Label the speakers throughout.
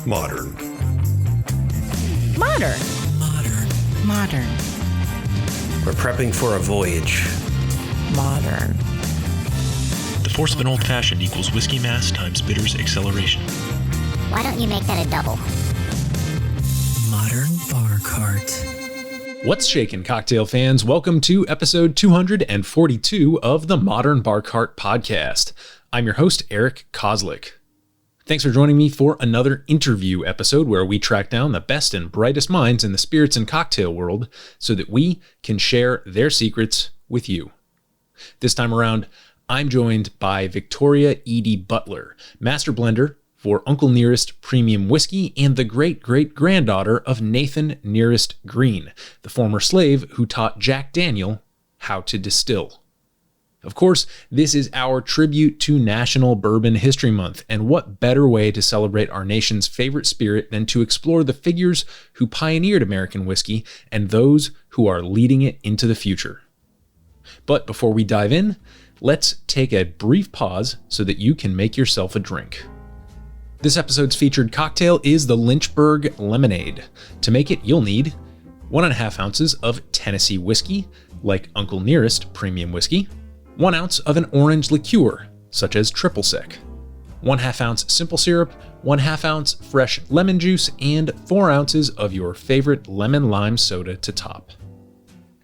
Speaker 1: Modern.
Speaker 2: Modern.
Speaker 3: Modern.
Speaker 2: Modern.
Speaker 1: We're prepping for a voyage.
Speaker 2: Modern.
Speaker 3: The force of an old-fashioned equals whiskey mass times bitters acceleration.
Speaker 4: Why don't you make that a double?
Speaker 5: Modern Bar Cart.
Speaker 6: What's shaking, cocktail fans? Welcome to episode 242 of the Modern Bar Cart podcast. I'm your host, Eric Kozlik. Thanks for joining me for another interview episode where we track down the best and brightest minds in the spirits and cocktail world so that we can share their secrets with you. This time around, I'm joined by Victoria Eady Butler, master blender for Uncle Nearest Premium Whiskey and the great-great-granddaughter of Nathan Nearest Green, the former slave who taught Jack Daniel how to distill. Of course, this is our tribute to National Bourbon History Month, and what better way to celebrate our nation's favorite spirit than to explore the figures who pioneered American whiskey and those who are leading it into the future. But before we dive in, let's take a brief pause so that you can make yourself a drink. This episode's featured cocktail is the Lynchburg Lemonade. To make it, you'll need 1.5 ounces of Tennessee whiskey, like Uncle Nearest Premium Whiskey, 1 ounce of an orange liqueur, such as Triple Sec, 1/2 ounce simple syrup, 1/2 ounce fresh lemon juice, and 4 ounces of your favorite lemon lime soda to top.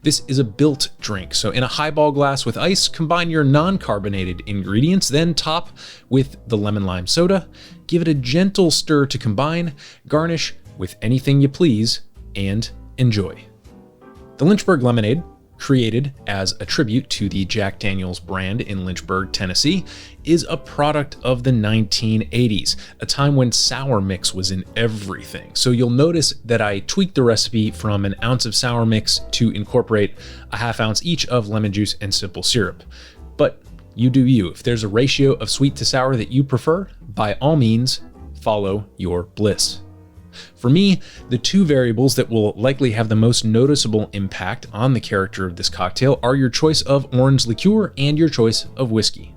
Speaker 6: This is a built drink, so in a highball glass with ice, combine your non-carbonated ingredients, then top with the lemon lime soda, give it a gentle stir to combine, garnish with anything you please, and enjoy. The Lynchburg Lemonade, created as a tribute to the Jack Daniel's brand in Lynchburg, Tennessee, is a product of the 1980s, a time when sour mix was in everything. So you'll notice that I tweaked the recipe from 1 ounce of sour mix to incorporate 1/2 ounce each of lemon juice and simple syrup. But you do you. If there's a ratio of sweet to sour that you prefer, by all means, follow your bliss. For me, the two variables that will likely have the most noticeable impact on the character of this cocktail are your choice of orange liqueur and your choice of whiskey.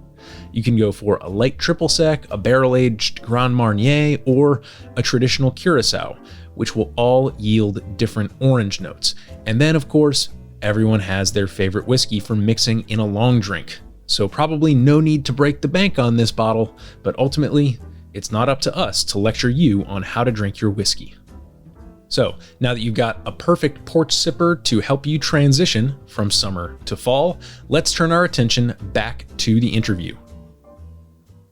Speaker 6: You can go for a light triple sec, a barrel-aged Grand Marnier, or a traditional Curacao, which will all yield different orange notes. And then, of course, everyone has their favorite whiskey for mixing in a long drink. So probably no need to break the bank on this bottle, but ultimately, it's not up to us to lecture you on how to drink your whiskey. So, now that you've got a perfect porch sipper to help you transition from summer to fall, let's turn our attention back to the interview.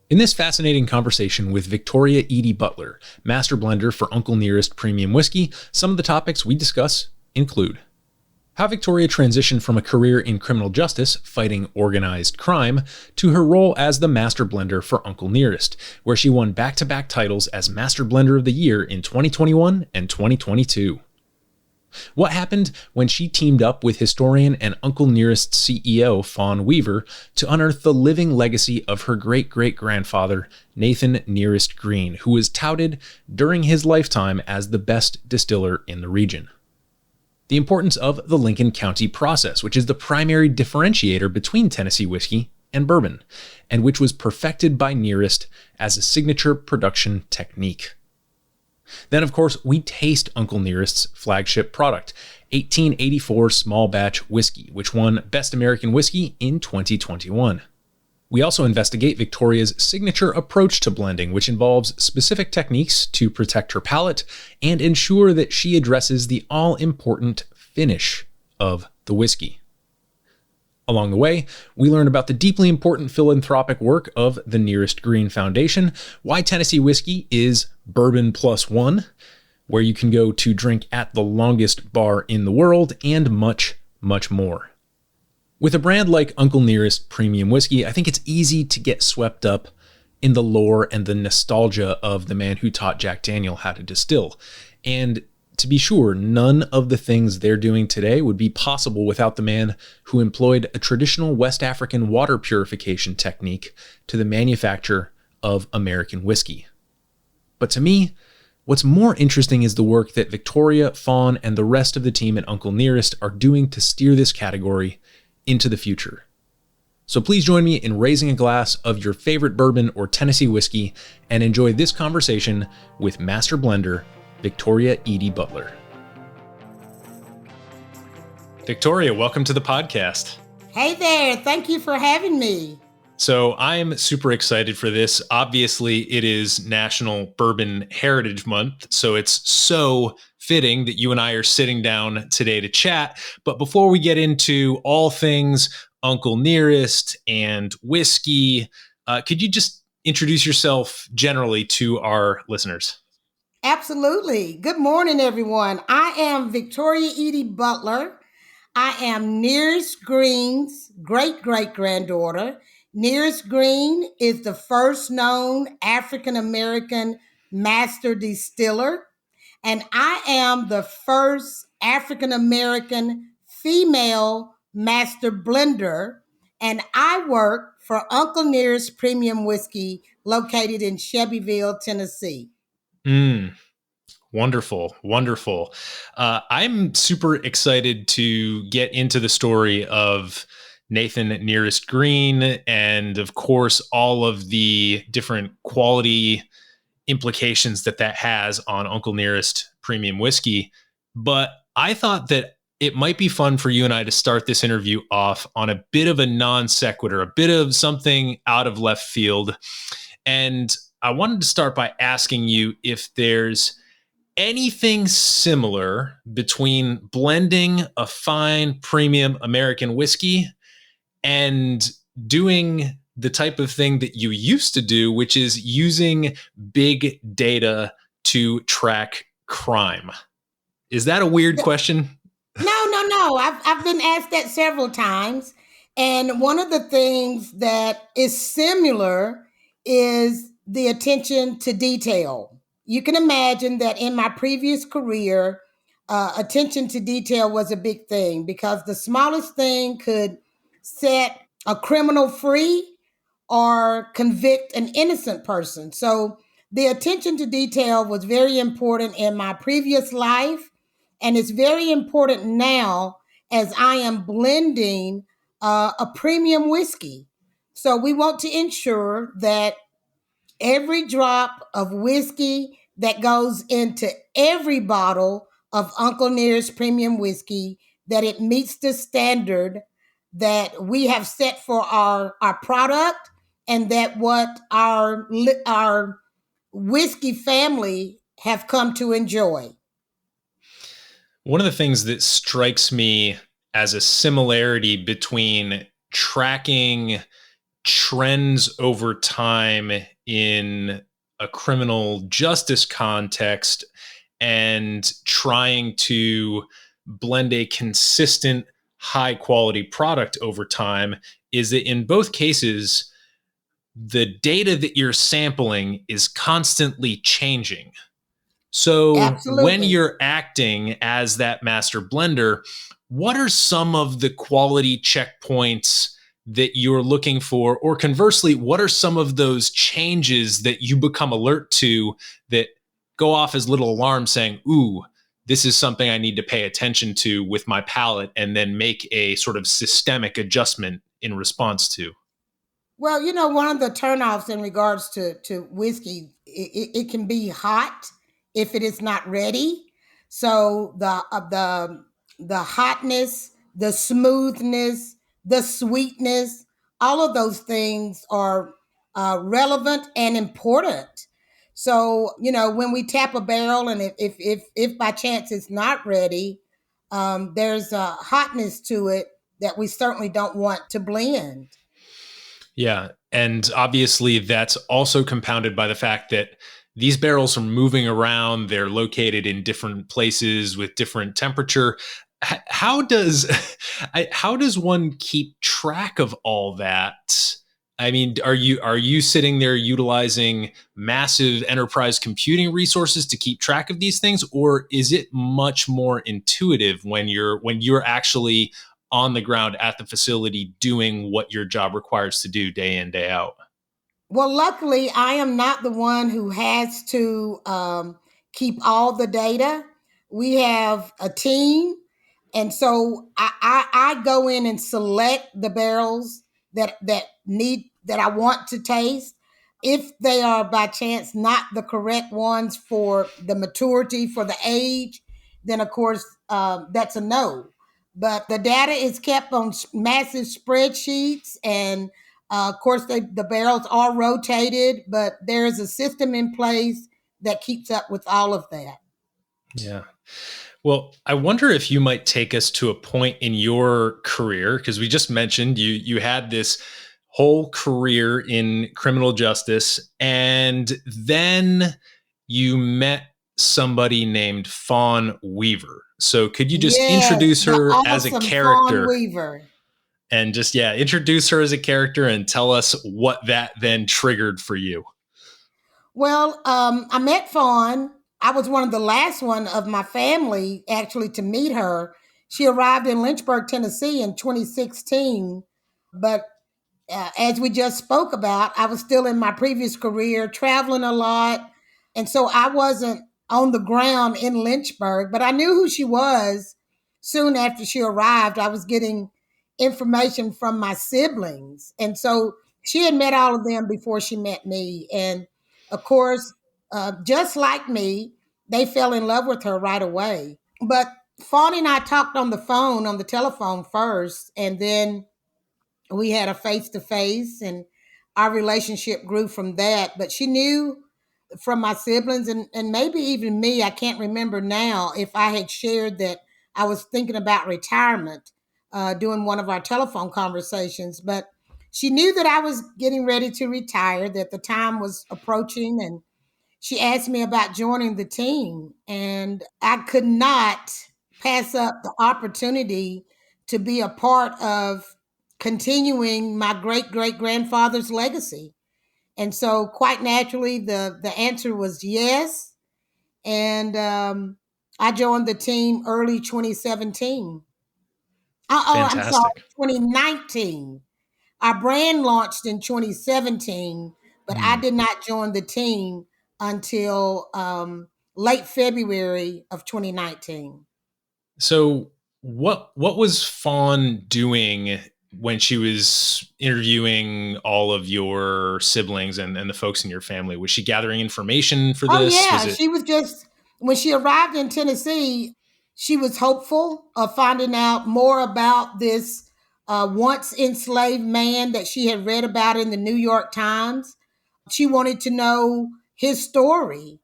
Speaker 6: In this fascinating conversation with Victoria Eady Butler, master blender for Uncle Nearest Premium Whiskey, some of the topics we discuss include how Victoria transitioned from a career in criminal justice, fighting organized crime, to her role as the Master Blender for Uncle Nearest, where she won back-to-back titles as Master Blender of the Year in 2021 and 2022. What happened when she teamed up with historian and Uncle Nearest CEO Fawn Weaver to unearth the living legacy of her great-great-grandfather, Nathan Nearest Green, who was touted during his lifetime as the best distiller in the region. The importance of the Lincoln County process, which is the primary differentiator between Tennessee whiskey and bourbon, and which was perfected by Nearest as a signature production technique. Then, of course, we taste Uncle Nearest's flagship product, 1884 Small Batch Whiskey, which won Best American Whiskey in 2021. We also investigate Victoria's signature approach to blending, which involves specific techniques to protect her palate and ensure that she addresses the all-important finish of the whiskey. Along the way, we learn about the deeply important philanthropic work of the Nearest Green Foundation, why Tennessee whiskey is Bourbon +1, where you can go to drink at the longest bar in the world, and much, much more. With a brand like Uncle Nearest Premium Whiskey, I think it's easy to get swept up in the lore and the nostalgia of the man who taught Jack Daniel how to distill. And to be sure, none of the things they're doing today would be possible without the man who employed a traditional West African water purification technique to the manufacture of American whiskey. But to me, what's more interesting is the work that Victoria, Fawn, and the rest of the team at Uncle Nearest are doing to steer this category into the future. So please join me in raising a glass of your favorite bourbon or Tennessee whiskey and enjoy this conversation with Master Blender, Victoria Eady Butler. Victoria, welcome to the podcast.
Speaker 5: Hey there. Thank you for having me.
Speaker 6: So I'm super excited for this. Obviously, it is National Bourbon Heritage Month, so it's so fitting that you and I are sitting down today to chat. But before we get into all things Uncle Nearest and whiskey, could you just introduce yourself generally to our listeners?
Speaker 5: Absolutely. Good morning, everyone. I am Victoria Eady Butler. I am Nearest Green's great-great-granddaughter. Nearest Green is the first known African-American master distiller, and I am the first African-American female master blender, and I work for Uncle Nearest Premium Whiskey located in Shelbyville, Tennessee.
Speaker 6: Wonderful, wonderful. I'm super excited to get into the story of Nathan Nearest Green and, of course, all of the different quality implications that has on Uncle Nearest Premium Whiskey. But I thought that it might be fun for you and I to start this interview off on a bit of a non sequitur, a bit of something out of left field. And I wanted to start by asking you if there's anything similar between blending a fine premium American whiskey and doing the type of thing that you used to do, which is using big data to track crime. Is that a weird question?
Speaker 5: No. I've been asked that several times. And one of the things that is similar is the attention to detail. You can imagine that in my previous career, attention to detail was a big thing because the smallest thing could set a criminal free or convict an innocent person. So the attention to detail was very important in my previous life, and it's very important now as I am blending a premium whiskey. So we want to ensure that every drop of whiskey that goes into every bottle of Uncle Nearest Premium Whiskey, that it meets the standard that we have set for our product, and that what our whiskey family have come to enjoy.
Speaker 6: One of the things that strikes me as a similarity between tracking trends over time in a criminal justice context and trying to blend a consistent high quality product over time is that in both cases, the data that you're sampling is constantly changing. So
Speaker 5: Absolutely.
Speaker 6: When you're acting as that master blender, what are some of the quality checkpoints that you're looking for? Or conversely, what are some of those changes that you become alert to that go off as little alarms saying, ooh, this is something I need to pay attention to with my palate, and then make a sort of systemic adjustment in response to?
Speaker 5: Well, one of the turnoffs in regards to whiskey, it can be hot if it is not ready. So the hotness, the smoothness, the sweetness, all of those things are relevant and important. So when we tap a barrel, and if by chance it's not ready, there's a hotness to it that we certainly don't want to blend.
Speaker 6: Yeah. And obviously that's also compounded by the fact that these barrels are moving around. They're located in different places with different temperature. How does one keep track of all that? I mean, are you sitting there utilizing massive enterprise computing resources to keep track of these things, or is it much more intuitive when you're actually on the ground at the facility doing what your job requires to do day in, day out?
Speaker 5: Well, luckily, I am not the one who has to keep all the data. We have a team. And so I go in and select the barrels that I want to taste. If they are by chance not the correct ones for the maturity, for the age, then of course that's a no. But the data is kept on massive spreadsheets, and of course the barrels are rotated, but there is a system in place that keeps up with all of that.
Speaker 6: Yeah. Well, I wonder if you might take us to a point in your career, because we just mentioned you had this whole career in criminal justice, and then you met somebody named Fawn Weaver. So could you just
Speaker 5: Yes,
Speaker 6: introduce
Speaker 5: the
Speaker 6: her as a
Speaker 5: awesome Fawn
Speaker 6: character
Speaker 5: Weaver.
Speaker 6: and just, yeah, introduce her as a character and tell us what that then triggered for you?
Speaker 5: Well, I met Fawn. I was one of the last one of my family actually to meet her. She arrived in Lynchburg, Tennessee in 2016. But as we just spoke about, I was still in my previous career, traveling a lot. And so I wasn't on the ground in Lynchburg, but I knew who she was soon after she arrived. I was getting information from my siblings. And so she had met all of them before she met me. And of course, just like me, they fell in love with her right away. But Fawn and I talked on the telephone first, and then we had a face to face, and our relationship grew from that. But she knew from my siblings, and maybe even me, I can't remember now if I had shared that I was thinking about retirement during one of our telephone conversations. But she knew that I was getting ready to retire, that the time was approaching, and she asked me about joining the team. And I could not pass up the opportunity to be a part of continuing my great great grandfather's legacy. And so, quite naturally, the answer was yes. And I joined the team early 2017. I'm sorry,
Speaker 6: Fantastic.
Speaker 5: 2019. Our brand launched in 2017, but I did not join the team until late February of 2019.
Speaker 6: So what was Fawn doing when she was interviewing all of your siblings and the folks in your family? Was she gathering information for
Speaker 5: Oh
Speaker 6: this?
Speaker 5: yeah,
Speaker 6: Was it
Speaker 5: she was just when she arrived in Tennessee, she was hopeful of finding out more about this once enslaved man that she had read about in the New York Times. She wanted to know his story.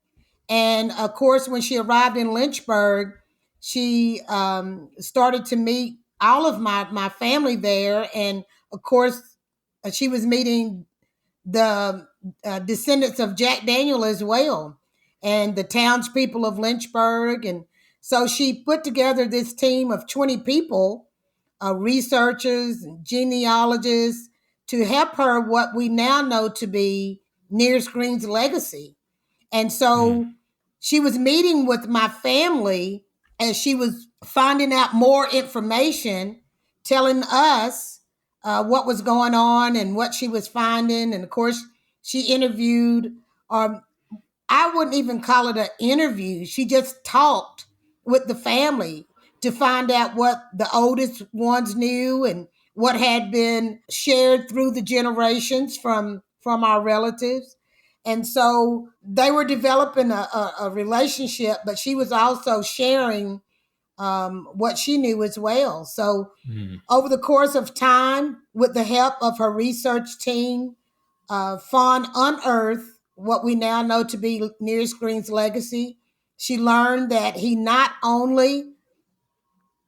Speaker 5: And of course, when she arrived in Lynchburg, she started to meet all of my family there. And of course, she was meeting the descendants of Jack Daniel as well, and the townspeople of Lynchburg. And so she put together this team of 20 people, researchers and genealogists, to help her what we now know to be Nearest Green's legacy. And so she was meeting with my family as she was finding out more information, telling us what was going on and what she was finding. And of course, she interviewed, or I wouldn't even call it an interview. She just talked with the family to find out what the oldest ones knew and what had been shared through the generations from our relatives. And so they were developing a relationship, but she was also sharing what she knew as well. So over the course of time, with the help of her research team, Fawn unearthed what we now know to be Nearest Green's legacy. She learned that he not only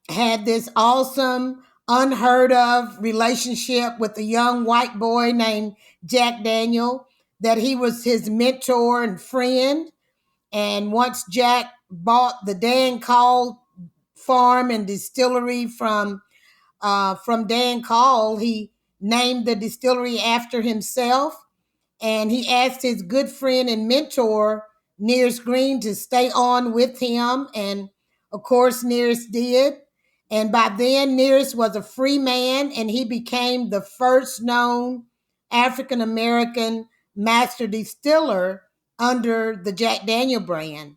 Speaker 5: had this awesome, unheard of relationship with a young white boy named Jack Daniel, that he was his mentor and friend. And once Jack bought the Dan Call farm and distillery from Dan Call, he named the distillery after himself. And he asked his good friend and mentor, Nearest Green, to stay on with him. And of course, Nearest did. And by then, Nearest was a free man, and he became the first known African American master distiller under the Jack Daniel brand.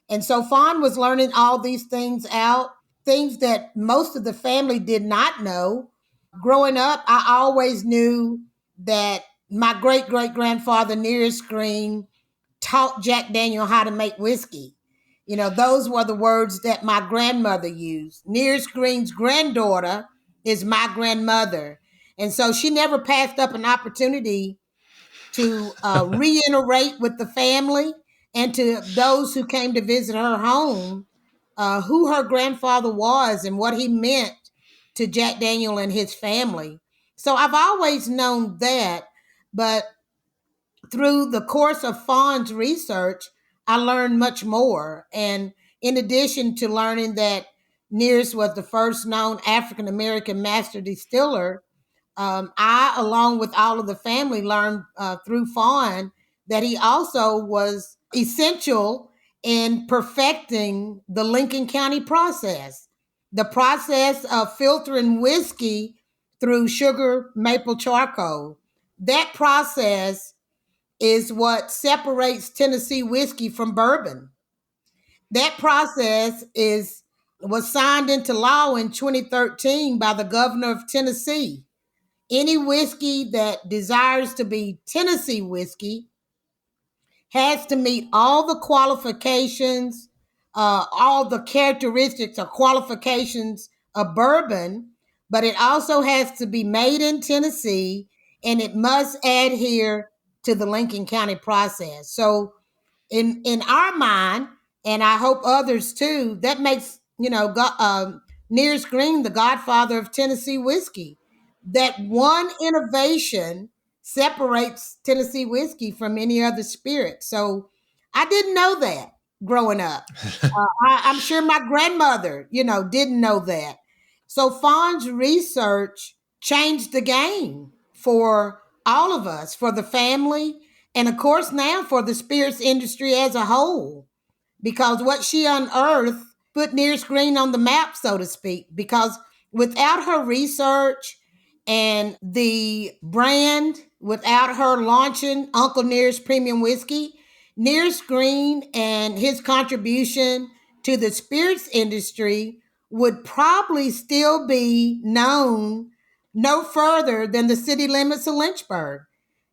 Speaker 5: And so Fawn was learning all these things out, things that most of the family did not know. Growing up, I always knew that my great great grandfather nearest Green taught Jack Daniel how to make whiskey. You know, those were the words that my grandmother used. Nearest Green's granddaughter is my grandmother. And so she never passed up an opportunity to reiterate with the family and to those who came to visit her home who her grandfather was and what he meant to Jack Daniel and his family. So I've always known that, but through the course of Fawn's research, I learned much more. And in addition to learning that Nears was the first known African American master distiller, I, along with all of the family, learned through Fawn that he also was essential in perfecting the Lincoln County process, the process of filtering whiskey through sugar maple charcoal. That process is what separates Tennessee whiskey from bourbon. That process was signed into law in 2013 by the governor of Tennessee. Any whiskey that desires to be Tennessee whiskey has to meet all the qualifications, all the characteristics or qualifications of bourbon, but it also has to be made in Tennessee and it must adhere to the Lincoln County process. So in our mind, and I hope others too, that makes Nears Green the godfather of Tennessee whiskey. That one innovation separates Tennessee whiskey from any other spirit. So I didn't know that growing up. I'm sure my grandmother, didn't know that. So Fawn's research changed the game for all of us, for the family, and of course now for the spirits industry as a whole, because what she unearthed put Nears Green on the map, so to speak, because without her research and the brand, without her launching Uncle Nears Premium Whiskey, Nears Green and his contribution to the spirits industry would probably still be known no further than the city limits of Lynchburg.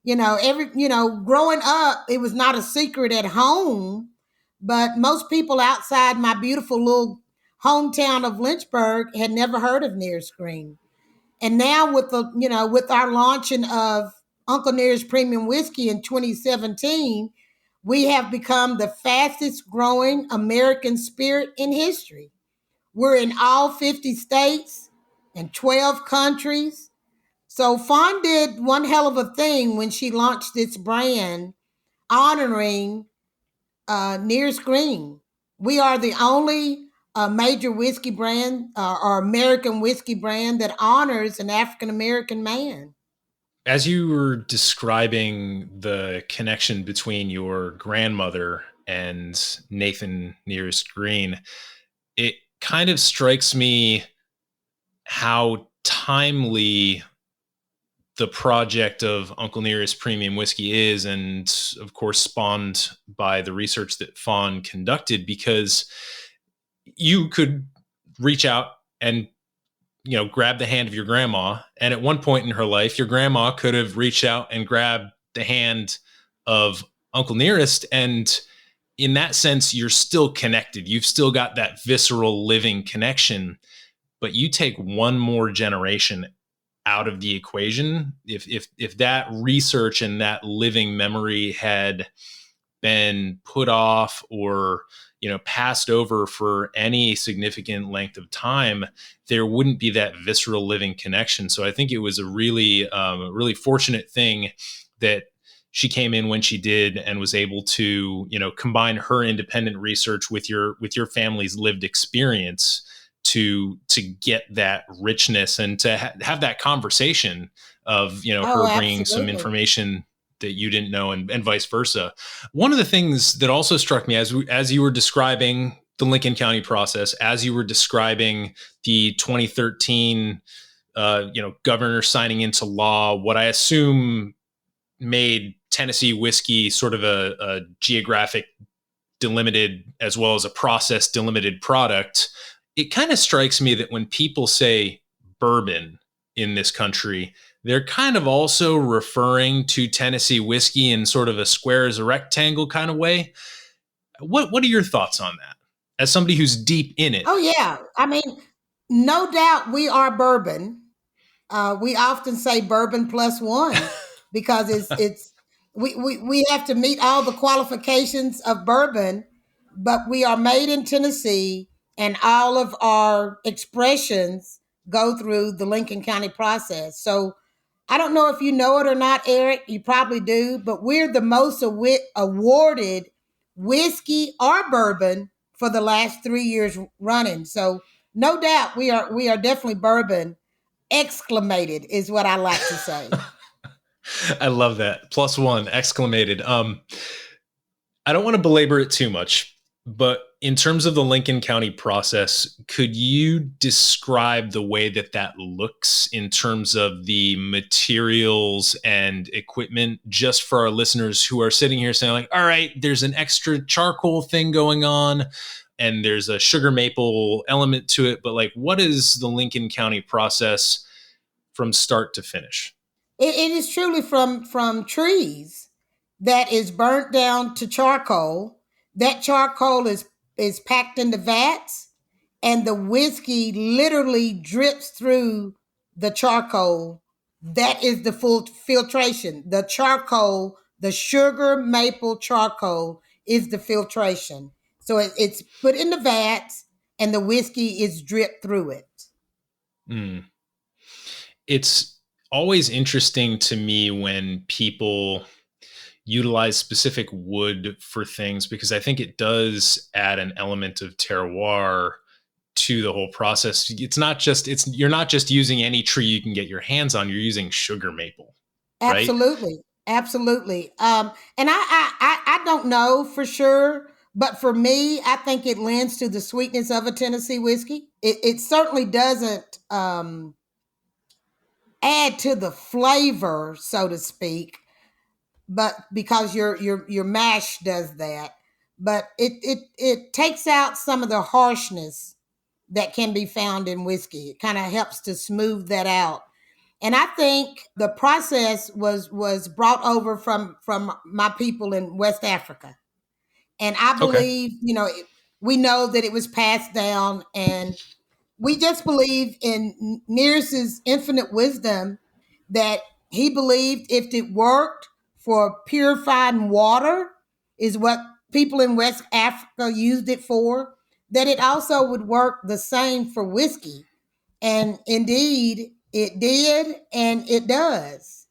Speaker 5: Growing up, it was not a secret at home, but most people outside my beautiful little hometown of Lynchburg had never heard of Nears Green. And now with our launching of Uncle Nears Premium Whiskey in 2017, we have become the fastest growing American spirit in history. We're in all 50 states and 12 countries. So Fawn did one hell of a thing when she launched its brand honoring Nears Green. We are the only major whiskey brand or American whiskey brand that honors an African American man.
Speaker 6: As you were describing the connection between your grandmother and Nathan Nears Green, it kind of strikes me how timely the project of Uncle Nearest Premium Whiskey is, and of course spawned by the research that Fawn conducted, because you could reach out and grab the hand of your grandma, and at one point in her life your grandma could have reached out and grabbed the hand of Uncle Nearest, and in that sense you're still connected. You've still got that visceral living connection. But you take one more generation out of the equation, if that research and that living memory had been put off or passed over for any significant length of time, there wouldn't be that visceral living connection. So I think it was a really fortunate thing that she came in when she did and was able to combine her independent research with your family's lived experience to get that richness and to have that conversation of her bringing some information that you didn't know and vice versa. One of the things that also struck me as you were describing the Lincoln County process, as you were describing the 2013 governor signing into law, what I assume made Tennessee whiskey sort of a geographic delimited as well as a process delimited product. It kind of strikes me that when people say bourbon in this country, they're kind of also referring to Tennessee whiskey in sort of a square as a rectangle kind of way. What are your thoughts on that? As somebody who's deep in it.
Speaker 5: Oh yeah, I mean, no doubt we are bourbon. We often say bourbon plus one because we have to meet all the qualifications of bourbon, but we are made in Tennessee, and all of our expressions go through the Lincoln County process. So I don't know if you know it or not, Eric. You probably do, but we're the most awarded whiskey or bourbon for the last 3 years running. So no doubt we are definitely bourbon. Exclamated is what I like to say.
Speaker 6: I love that. Plus one, exclamated. I don't want to belabor it too much, but in terms of the Lincoln County process, could you describe the way that looks in terms of the materials and equipment, just for our listeners who are sitting here saying like, all right, there's an extra charcoal thing going on and there's a sugar maple element to it, but like, what is the Lincoln County process from start to finish?
Speaker 5: It is truly from trees that is burnt down to charcoal. That charcoal is packed into vats, and the whiskey literally drips through the charcoal. That is the full filtration. The charcoal, the sugar maple charcoal, is the filtration. So it's put in the vats, and the whiskey is dripped through it.
Speaker 6: Mm. It's always interesting to me when people utilize specific wood for things, because I think it does add an element of terroir to the whole process. You're not just using any tree you can get your hands on, you're using sugar maple.
Speaker 5: Absolutely.
Speaker 6: Right?
Speaker 5: Absolutely. And I don't know for sure, but for me, I think it lends to the sweetness of a Tennessee whiskey. It certainly doesn't add to the flavor, so to speak, but because your mash does that, but it takes out some of the harshness that can be found in whiskey. It kind of helps to smooth that out. And I think the process was brought over from my people in West Africa. And I believe, we know that it was passed down, and we just believe in Nearest's infinite wisdom that he believed if it worked for purifying water, is what people in West Africa used it for, that it also would work the same for whiskey. And indeed, it did, and it does.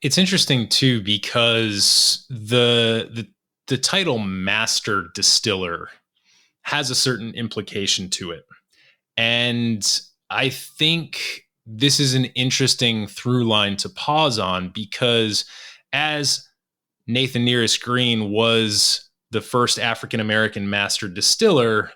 Speaker 6: It's interesting too, because the title master distiller has a certain implication to it. And I think this is an interesting through line to pause on, because as Nathan Nearest Green was the first African-American master distiller,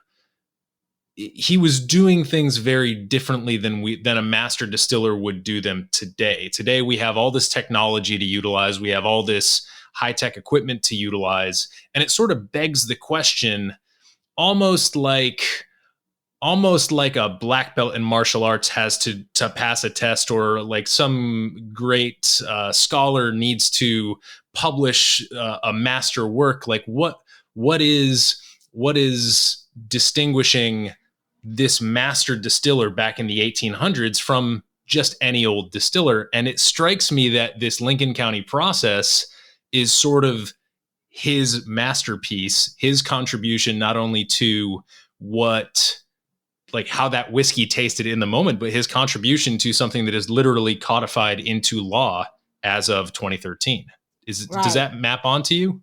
Speaker 6: he was doing things very differently than a master distiller would do them today. Today, we have all this technology to utilize. We have all this high-tech equipment to utilize. And it sort of begs the question, almost like a black belt in martial arts has to pass a test, or like some great scholar needs to publish a master work. Like what is distinguishing this master distiller back in the 1800s from just any old distiller? And it strikes me that this Lincoln County process is sort of his masterpiece, his contribution, not only to how that whiskey tasted in the moment, but his contribution to something that is literally codified into law as of 2013.
Speaker 5: Right.
Speaker 6: Does that map onto you?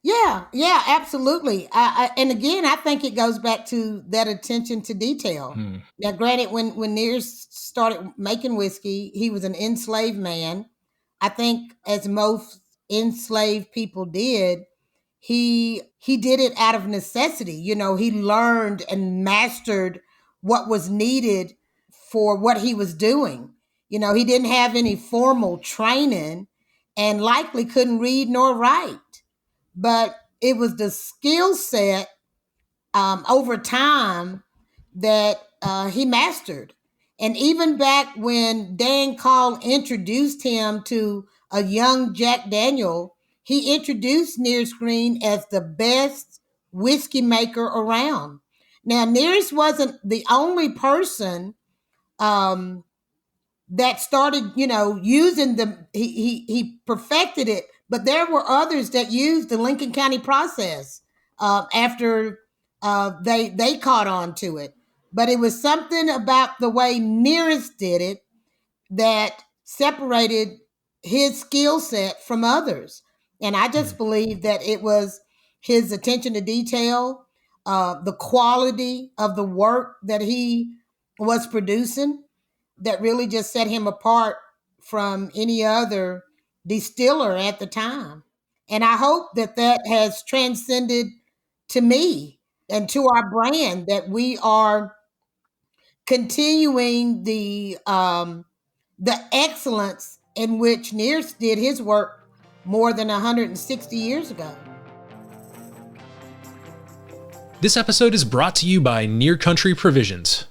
Speaker 5: Yeah, absolutely. And again, I think it goes back to that attention to detail. Now, granted, when Nearest started making whiskey, he was an enslaved man. I think, as most enslaved people did, he did it out of necessity. He learned and mastered what was needed for what he was doing. He didn't have any formal training, and likely couldn't read nor write. But it was the skill set over time that he mastered. And even back when Dan Call introduced him to a young Jack Daniel, he introduced Nearest Green as the best whiskey maker around. Now, Nearest wasn't the only person that started, using he perfected it, but there were others that used the Lincoln County process after they caught on to it. But it was something about the way Nearest did it that separated his skill set from others. And I just believe that it was his attention to detail, the quality of the work that he was producing that really just set him apart from any other distiller at the time. And I hope that that has transcended to me and to our brand, that we are continuing the excellence in which Nearest did his work more than 160 years ago.
Speaker 6: This episode is brought to you by Near Country Provisions.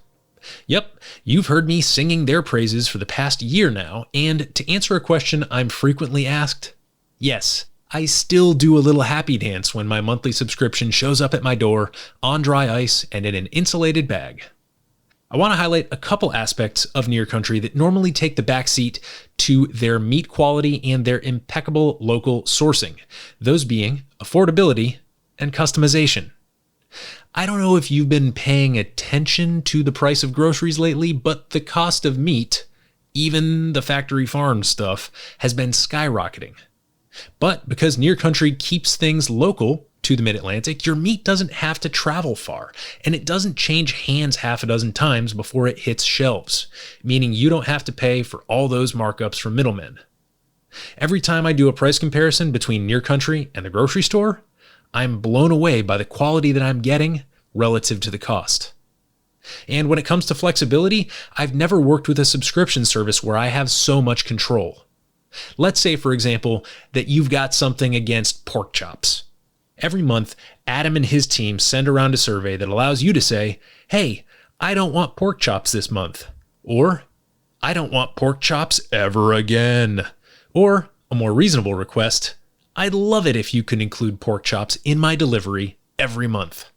Speaker 6: Yep, you've heard me singing their praises for the past year now, and to answer a question I'm frequently asked, yes, I still do a little happy dance when my monthly subscription shows up at my door on dry ice and in an insulated bag. I want to highlight a couple aspects of Near Country that normally take the backseat to their meat quality and their impeccable local sourcing, those being affordability and customization. I don't know if you've been paying attention to the price of groceries lately, but the cost of meat, even the factory farm stuff, has been skyrocketing. But because Near Country keeps things local to the Mid-Atlantic, your meat doesn't have to travel far, and it doesn't change hands half a dozen times before it hits shelves, meaning you don't have to pay for all those markups from middlemen. Every time I do a price comparison between Near Country and the grocery store, I'm blown away by the quality that I'm getting relative to the cost. And when it comes to flexibility, I've never worked with a subscription service where I have so much control. Let's say, for example, that you've got something against pork chops. Every month, Adam and his team send around a survey that allows you to say, hey, I don't want pork chops this month. Or, I don't want pork chops ever again. Or, a more reasonable request, I'd love it if you could include pork chops in my delivery every month.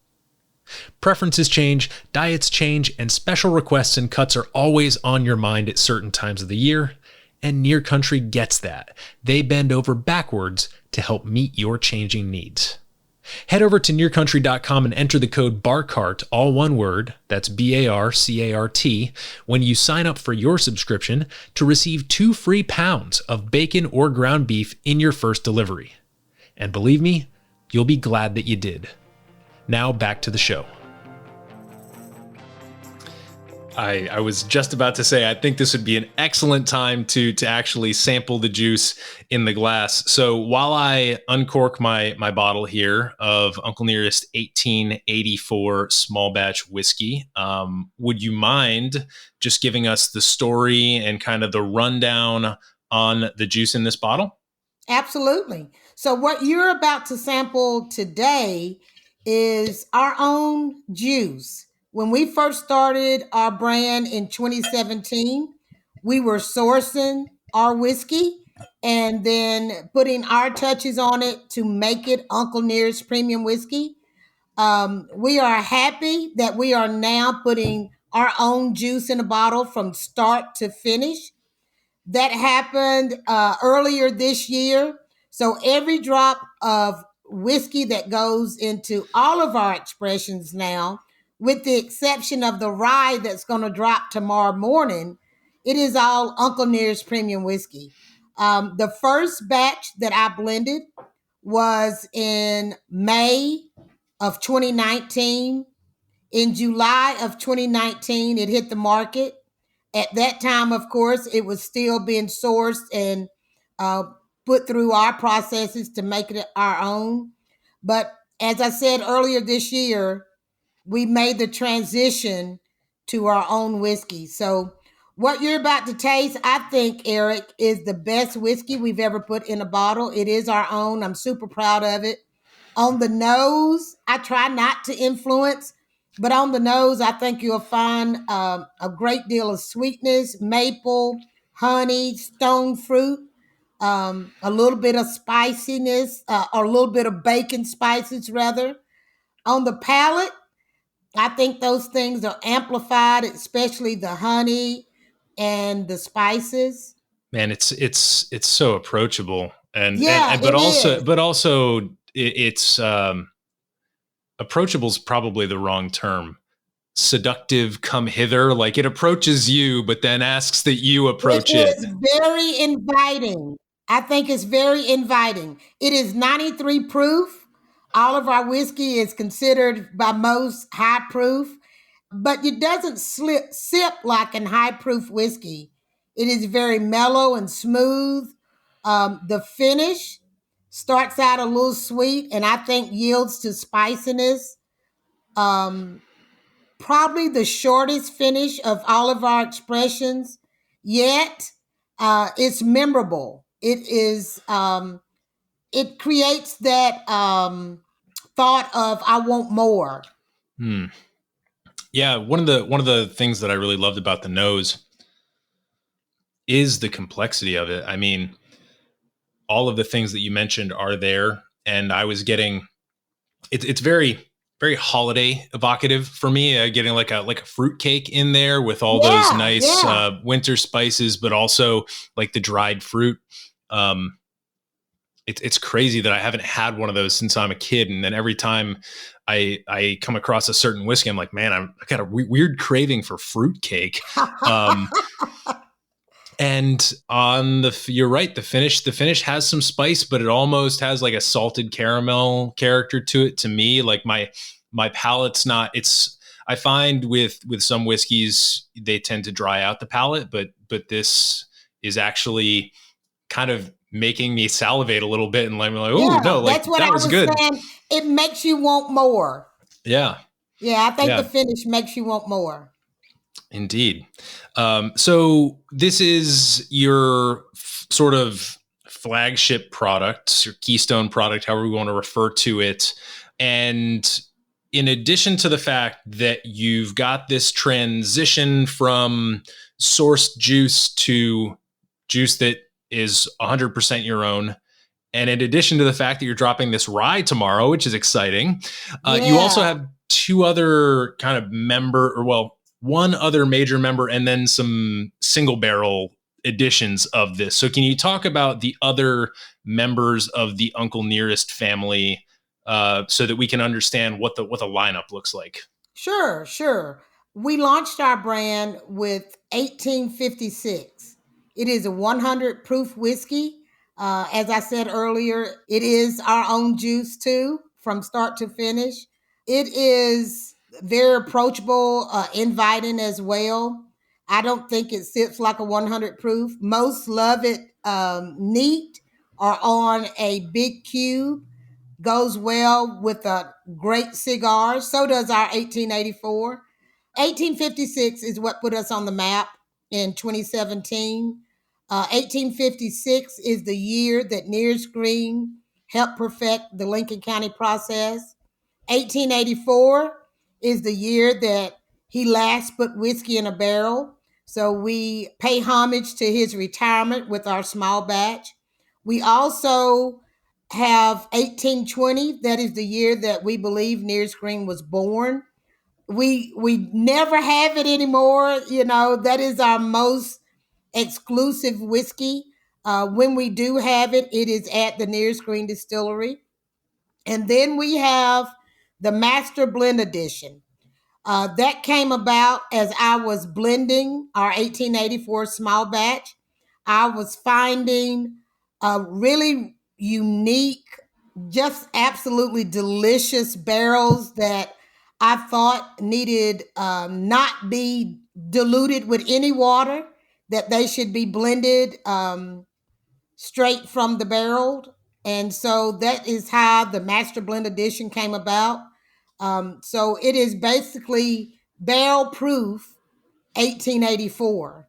Speaker 6: Preferences change, diets change, and special requests and cuts are always on your mind at certain times of the year, and Near Country gets that. They bend over backwards to help meet your changing needs. Head over to nearcountry.com and enter the code BARCART, all one word, that's BARCART, when you sign up for your subscription to receive 2 free pounds of bacon or ground beef in your first delivery. And believe me, you'll be glad that you did. Now back to the show. I was just about to say, I think this would be an excellent time to actually sample the juice in the glass. So while I uncork my bottle here of Uncle Nearest 1884 small batch whiskey, would you mind just giving us the story and kind of the rundown on the juice in this bottle?
Speaker 5: Absolutely. So what you're about to sample today is our own juice. When we first started our brand in 2017, we were sourcing our whiskey and then putting our touches on it to make it Uncle Nearest premium whiskey. We are happy that we are now putting our own juice in a bottle from start to finish. That happened earlier this year. So every drop of whiskey that goes into all of our expressions now, with the exception of the rye that's going to drop tomorrow morning, it is all Uncle Nearest premium whiskey. The first batch that I blended was in May of 2019. In July of 2019, it hit the market. At that time, of course, it was still being sourced and put through our processes to make it our own. But as I said earlier this year, we made the transition to our own whiskey. So what you're about to taste, I think, Eric, is the best whiskey we've ever put in a bottle. It is our own. I'm super proud of it. On the nose, I try not to influence But on the nose, I think you'll find a great deal of sweetness, maple, honey, stone fruit, a little bit of spiciness, or a little bit of bacon spices, rather. On the palate, I think those things are amplified, especially the honey and the spices.
Speaker 6: Man, it's so approachable,
Speaker 5: Yeah,
Speaker 6: and
Speaker 5: it is.
Speaker 6: but also it's approachable is probably the wrong term. Seductive, come hither, like it approaches you, but then asks that you
Speaker 5: It
Speaker 6: approach it.
Speaker 5: is very inviting. I think it's very inviting. It is 93 proof. All of our whiskey is considered by most high proof, but it doesn't sip like an high proof whiskey. It is very mellow and smooth. The finish starts out a little sweet and I think yields to spiciness. Um, Probably the shortest finish of all of our expressions, yet it's memorable. It creates that thought of I want more.
Speaker 6: Hmm. Yeah, one of the things that I really loved about the nose is the complexity of it. I mean, all of the things that you mentioned are there, and I was getting it's very holiday evocative for me. Getting like a fruit cake in there with all those
Speaker 5: Yeah,
Speaker 6: nice
Speaker 5: yeah.
Speaker 6: winter spices, but also like the dried fruit. Um, it's crazy that I haven't had one of those since I'm a kid, and then every time I come across a certain whiskey, I'm like, man, I got a weird craving for fruit cake. Um, and on you're right, the finish has some spice, but it almost has like a salted caramel character to it. To me, like my palate's not. It's I find with some whiskeys they tend to dry out the palate, but this is actually kind of making me salivate a little bit and let me like, oh
Speaker 5: Yeah,
Speaker 6: no, like
Speaker 5: that's what
Speaker 6: that
Speaker 5: I
Speaker 6: was
Speaker 5: was
Speaker 6: good.
Speaker 5: saying. It makes you want more.
Speaker 6: Yeah,
Speaker 5: Yeah, I think the
Speaker 6: yeah,
Speaker 5: finish makes you want more.
Speaker 6: indeed. So this is your sort of flagship product, your keystone product, however we want to refer to it. And in addition to the fact that you've got this transition from sourced juice to juice that is 100% your own, and in addition to the fact that you're dropping this rye tomorrow, which is exciting, you also
Speaker 5: Yeah.
Speaker 6: have two other kind of one other major member and then some single barrel editions of this. So can you talk about the other members of the Uncle Nearest family so that we can understand what the lineup looks like?
Speaker 5: Sure, sure. We launched our brand with 1856. It is a 100 proof whiskey. As I said earlier, it is our own juice too, from start to finish. It is very approachable, inviting as well. I don't think it sits like a 100 proof. Most love it neat or on a big cube. Goes well with a great cigar. So does our 1884. 1856 is what put us on the map in 2017. 1856 is the year that Nearest Green helped perfect the Lincoln County process. 1884 is the year that he last put whiskey in a barrel. So we pay homage to his retirement with our small batch. We also have 1820. That is the year that we believe Nearest Green was born. We never have it anymore. You know, that is our most exclusive whiskey. When we do have it, it is at the Nearest Green Distillery. And then we have the Master Blend Edition. That came about as I was blending our 1884 small batch. I was finding a really unique, just absolutely delicious barrels that I thought needed not be diluted with any water, that they should be blended straight from the barrel. And so that is how the Master Blend Edition came about. So it is basically barrel proof 1884.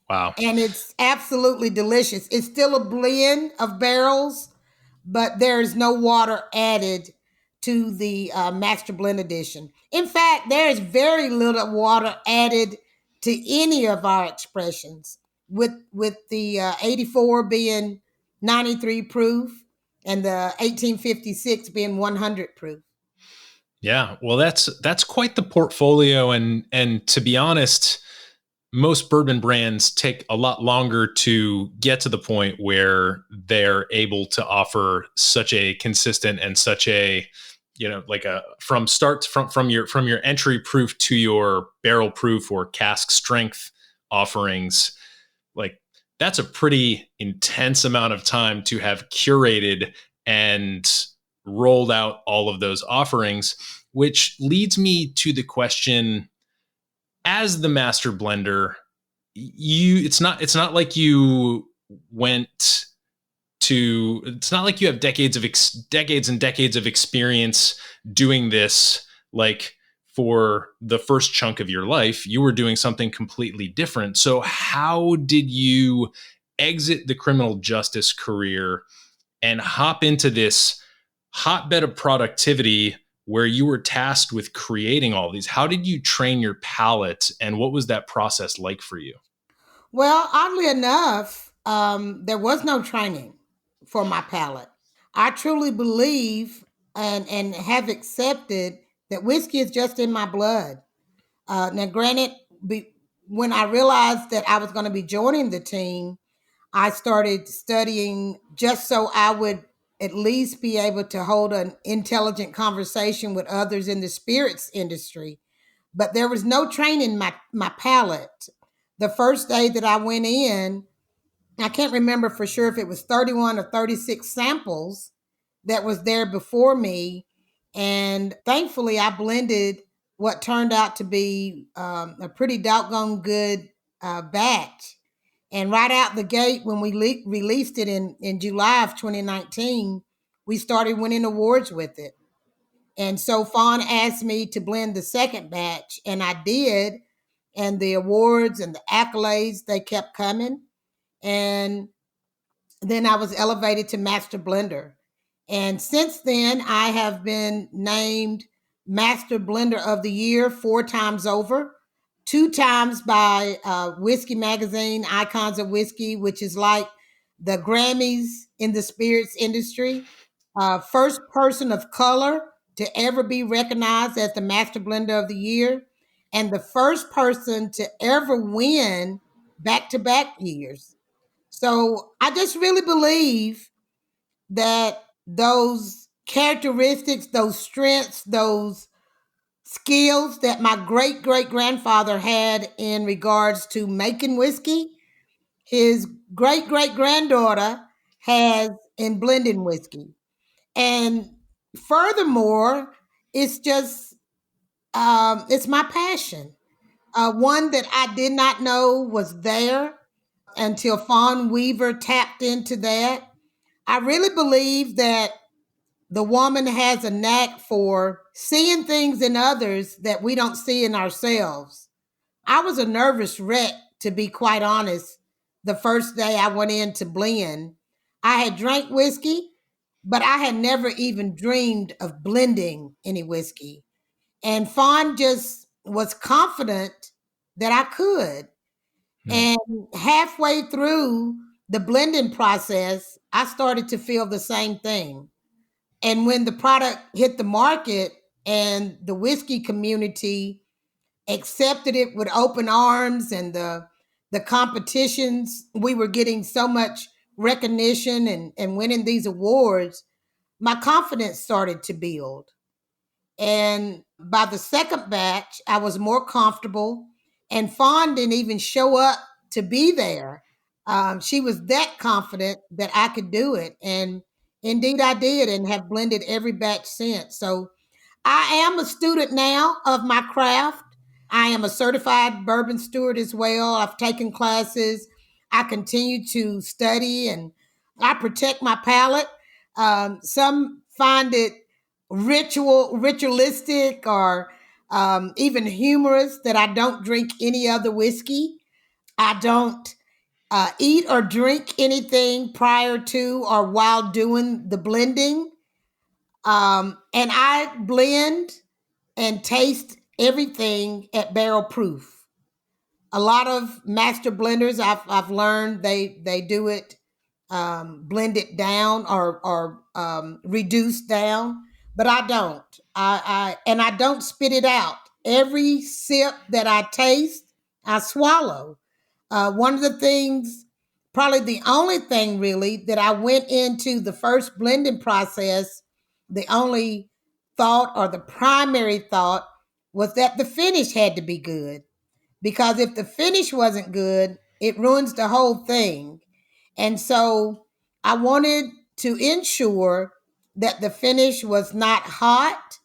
Speaker 6: Wow.
Speaker 5: And it's absolutely delicious. It's still a blend of barrels, but there is no water added to the Master Blend Edition. In fact, there is very little water added to any of our expressions, with the 84 being 93 proof and the 1856 being 100 proof.
Speaker 6: Yeah, well, that's quite the portfolio, and to be honest, most bourbon brands take a lot longer to get to the point where they're able to offer such a consistent and such a, like a from your entry proof to your barrel proof or cask strength offerings. Like, that's a pretty intense amount of time to have curated and rolled out all of those offerings, which leads me to the question: as the master blender, it's not like you went to, it's not like you have decades and decades of experience doing this. Like, for the first chunk of your life, you were doing something completely different. So how did you exit the criminal justice career and hop into this hotbed of productivity where you were tasked with creating all these? How did you train your palate, and what was that process like for you?
Speaker 5: Well, oddly enough, there was no training for my palate. I truly believe and have accepted that whiskey is just in my blood. Now, granted, when I realized that I was going to be joining the team, I started studying just so I would at least be able to hold an intelligent conversation with others in the spirits industry. But there was no training my palate. The first day that I went in, I can't remember for sure if it was 31 or 36 samples that was there before me. And thankfully, I blended what turned out to be a pretty doggone good batch. And right out the gate, when we released it in July of 2019, we started winning awards with it. And so Fawn asked me to blend the second batch, and I did. And the awards and the accolades, they kept coming. And then I was elevated to Master Blender. And since then, I have been named Master Blender of the Year 4 times over, 2 times by Whiskey Magazine, Icons of Whiskey, which is like the Grammys in the spirits industry. First person of color to ever be recognized as the Master Blender of the Year, and the first person to ever win back-to-back years. So I just really believe that those characteristics, those strengths, those skills that my great-great-grandfather had in regards to making whiskey, his great-great-granddaughter has in blending whiskey. And furthermore, it's just, it's my passion. One that I did not know was there until Fawn Weaver tapped into that. I really believe that the woman has a knack for seeing things in others that we don't see in ourselves. I was a nervous wreck, to be quite honest, the first day I went in to blend. I had drank whiskey, but I had never even dreamed of blending any whiskey. And Fawn just was confident that I could. And halfway through the blending process, I started to feel the same thing. And when the product hit the market and the whiskey community accepted it with open arms, and the competitions, we were getting so much recognition and winning these awards, my confidence started to build. And by the second batch, I was more comfortable, and Fawn didn't even show up to be there. She was that confident that I could do it. And indeed I did, and have blended every batch since. So I am a student now of my craft. I am a certified bourbon steward as well. I've taken classes. I continue to study, and I protect my palate. Some find it ritualistic, or even humorous that I don't drink any other whiskey. I don't eat or drink anything prior to or while doing the blending. And I blend and taste everything at barrel proof. A lot of master blenders I've learned they do it blend it down or reduce down, but I don't. I don't spit it out. Every sip that I taste, I swallow. One of the things, probably the only thing really that I went into the first blending process, the only thought or the primary thought was that the finish had to be good. Because if the finish wasn't good, it ruins the whole thing. And so I wanted to ensure that the finish was not hot,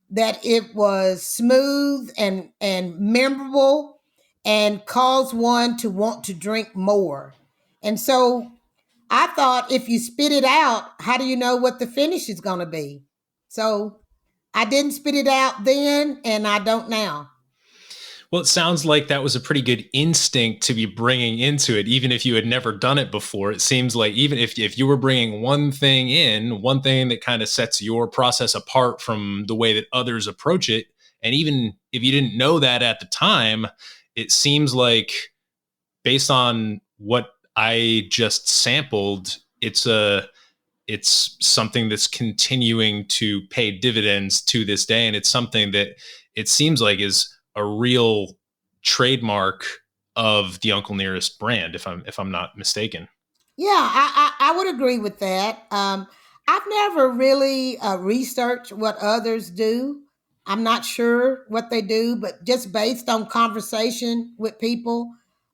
Speaker 5: that it was smooth and memorable and cause one to want to drink more. And so I thought if you spit it out, how do you know what the finish is going to be? So I didn't spit it out then and I don't now.
Speaker 6: Well, it sounds like that was a pretty good instinct to be bringing into it, even if you had never done it before. It seems like even if you were bringing one thing in, one thing that kind of sets your process apart from the way that others approach it, and even if you didn't know that at the time, it seems like based on what I just sampled, it's something that's continuing to pay dividends to this day, and it's something that it seems like is a real trademark of the Uncle Nearest brand, if I'm not mistaken.
Speaker 5: Yeah, I would agree with that. I've never really researched what others do. I'm not sure what they do, but just based on conversation with people,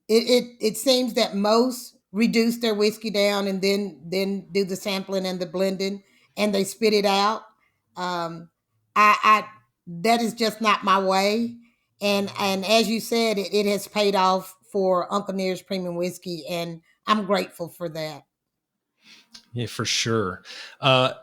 Speaker 5: it seems that most reduce their whiskey down and then do the sampling and the blending and they spit it out. Um, I that is just not my way. And as you said, it has paid off for Uncle Nearest Premium Whiskey, and I'm grateful for that.
Speaker 6: Yeah, for sure. I